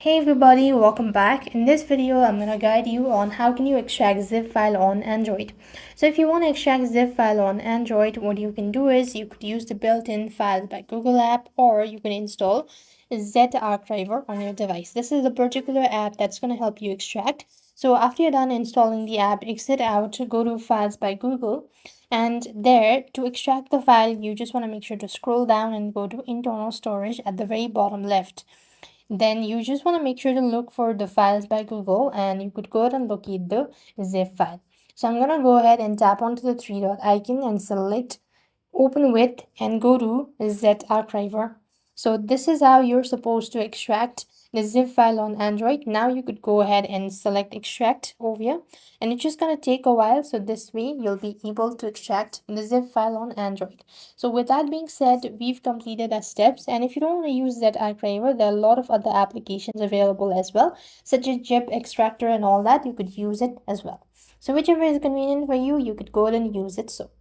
Hey everybody, welcome back. In this video, I'm going to guide you on how can you extract zip file on Android. So if you want to extract zip file on Android, what you can do is you could use the built-in Files by Google app, or you can install ZArchiver on your device. This is a particular app that's going to help you extract. So after you're done installing the app, exit out, go to Files by Google, and there to extract the file, you just want to make sure to scroll down and go to internal storage at the very bottom left. Then you just want to make sure to look for the Files by Google, and you could go ahead and locate the zip file. So I'm going to go ahead and tap onto the three dot icon and select open with and go to ZArchiver. So this is how you're supposed to extract the zip file on Android. Now you could go ahead and select extract over here, and it's just going to take a while. So this way you'll be able to extract the zip file on Android. So with that being said, we've completed our steps, and if you don't want to use ZArchiver, there are a lot of other applications available as well, such as Zip Extractor and all that. You could use it as well. So whichever is convenient for you, you could go ahead and use it. So